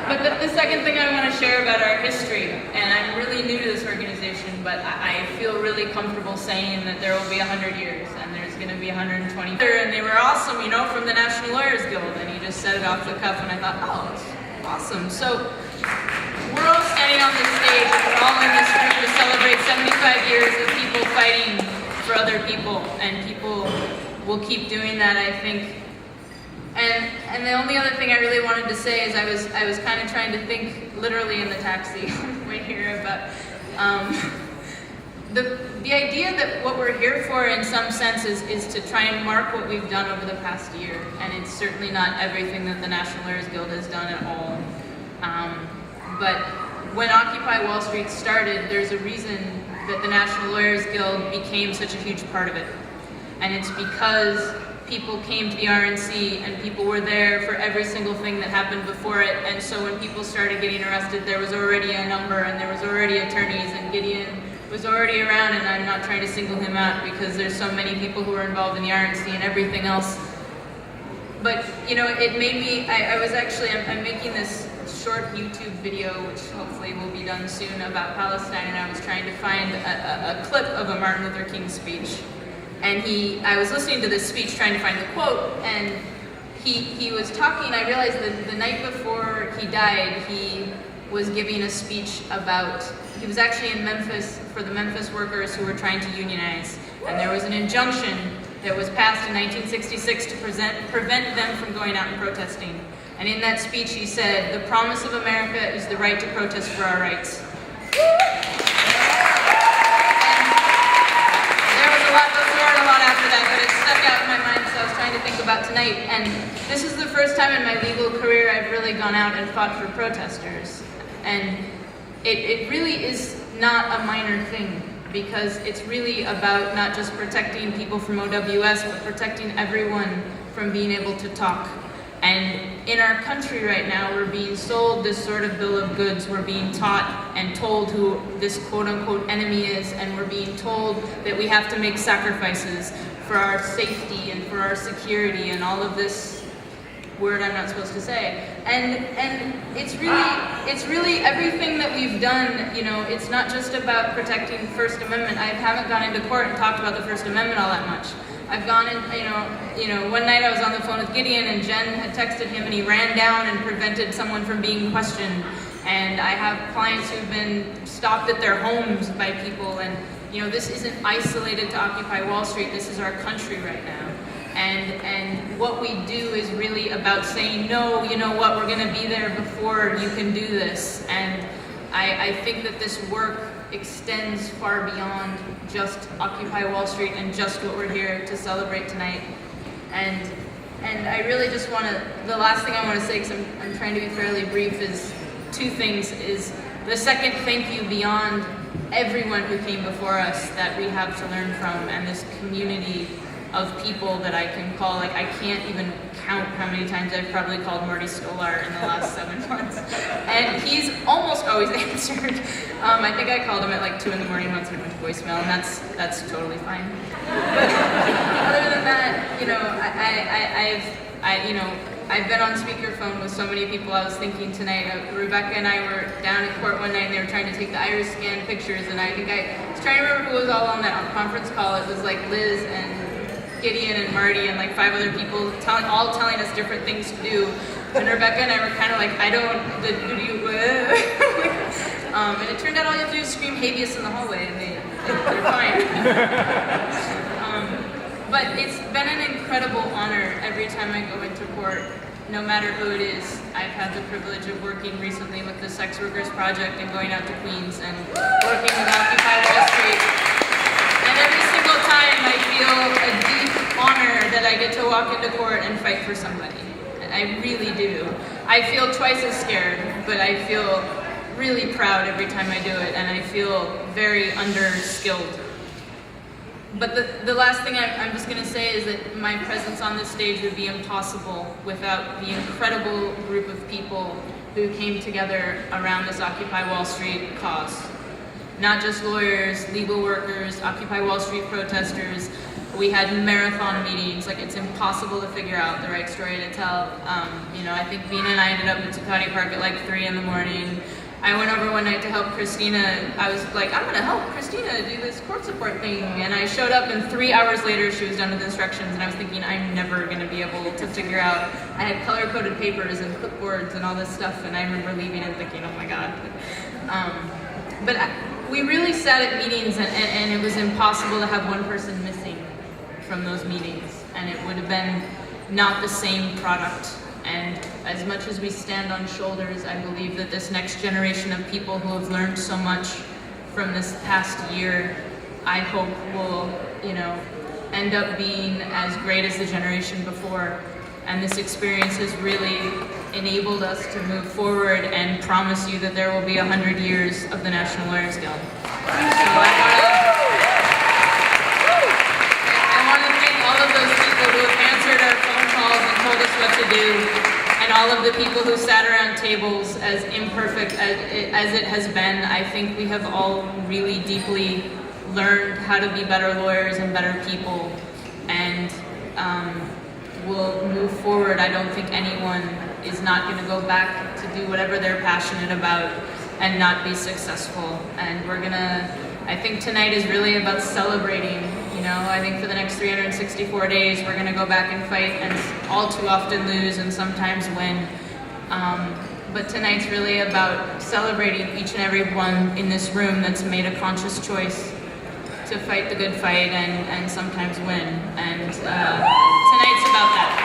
But the second thing I want to share about our history, and I'm really new to this organization, but I feel really comfortable saying that there will be 100 years, and there's going to be 120. And they were awesome, you know, from the National Lawyers Guild, and he just said it off the cuff, and I thought, oh, it's awesome. So we're all standing on this stage, and we're all in this group to celebrate 75 years of people fighting for other people, and people will keep doing that, I think. And the only other thing I really wanted to say is I was kind of trying to think literally in the taxi on the way here about the idea that what we're here for in some sense is to try and mark what we've done over the past year, and it's certainly not everything that the National Lawyers Guild has done at all. But when Occupy Wall Street started, there's a reason that the National Lawyers Guild became such a huge part of it, and it's because people came to the RNC and people were there for every single thing that happened before it, and so when people started getting arrested, there was already a number and there was already attorneys, and Gideon was already around, and I'm not trying to single him out because there's so many people who are involved in the RNC and everything else. But, you know, it made me, I'm making this short YouTube video, which hopefully will be done soon, about Palestine, and I was trying to find a clip of a Martin Luther King speech. And I was listening to this speech trying to find the quote, and he was talking. I realized that the night before he died, he was giving a speech about, he was actually in Memphis for the Memphis workers who were trying to unionize. And there was an injunction that was passed in 1966 to prevent them from going out and protesting. And in that speech he said, "The promise of America is the right to protest for our rights." About tonight, and this is the first time in my legal career I've really gone out and fought for protesters, and it really is not a minor thing, because it's really about not just protecting people from OWS, but protecting everyone from being able to talk. And in our country right now, we're being sold this sort of bill of goods. We're being taught and told who this quote-unquote enemy is, and we're being told that we have to make sacrifices for our safety and for our security and all of this word I'm not supposed to say. And it's really everything that we've done, you know, it's not just about protecting First Amendment. I haven't gone into court and talked about the First Amendment all that much. I've gone in, you know, one night I was on the phone with Gideon, and Jen had texted him, and he ran down and prevented someone from being questioned. And I have clients who've been stopped at their homes by people, and you know, this isn't isolated to Occupy Wall Street. This is our country right now. And what we do is really about saying, no, you know what, we're going to be there before you can do this. And I think that this work extends far beyond just Occupy Wall Street and just what we're here to celebrate tonight. And I really just want to, the last thing I want to say, because I'm trying to be fairly brief, is two things. Is the second thank you beyond everyone who came before us that we have to learn from, and this community of people that I can call, like I can't even count how many times I've probably called Marty Stolar in the last 7 months. And he's almost always answered. I think I called him at like 2 in the morning once and it went to voicemail, and that's totally fine. But other than that, you know, I've been on speakerphone with so many people. I was thinking tonight, Rebecca and I were down in court one night, and they were trying to take the iris scan pictures, and I think I was trying to remember who was all on that conference call. It was like Liz and Gideon and Marty and like 5 other people all telling us different things to do. And Rebecca and I were kind of like, and it turned out all you have to do is scream habeas in the hallway, and they're fine. But it's been an incredible honor every time I go into court, no matter who it is. I've had the privilege of working recently with the Sex Workers Project and going out to Queens and working with Occupy Wall Street. And every single time I feel a deep honor that I get to walk into court and fight for somebody. I really do. I feel twice as scared, but I feel really proud every time I do it, and I feel very under-skilled. But the last thing I'm just going to say is that my presence on this stage would be impossible without the incredible group of people who came together around this Occupy Wall Street cause. Not just lawyers, legal workers, Occupy Wall Street protesters, We had marathon meetings. Like, it's impossible to figure out the right story to tell. You know, I think Vina and I ended up at Zuccotti Park at like 3 in the morning. I went over one night to help Christina. I was like, I'm gonna help Christina do this court support thing. And I showed up, and 3 hours later she was done with instructions, and I was thinking, I'm never gonna be able to figure out. I had color-coded papers and clipboards and all this stuff, and I remember leaving and thinking, oh my God. We really sat at meetings, and it was impossible to have one person missing from those meetings, and it would have been not the same product. And as much as we stand on shoulders, I believe that this next generation of people who have learned so much from this past year, I hope will, you know, end up being as great as the generation before. And this experience has really enabled us to move forward and promise you that there will be 100 years of the National Lawyers Guild. So I want to thank all of those people who have answered our phone calls and told us what to do, and all of the people who sat around tables, as imperfect as it has been. I think we have all really deeply learned how to be better lawyers and better people, and we'll move forward. I don't think anyone is not going to go back to do whatever they're passionate about and not be successful. And we're gonna, I think tonight is really about celebrating. You know, I think for the next 364 days, we're gonna go back and fight, and all too often lose and sometimes win. But tonight's really about celebrating each and every one in this room that's made a conscious choice to fight the good fight and sometimes win. And tonight's about that.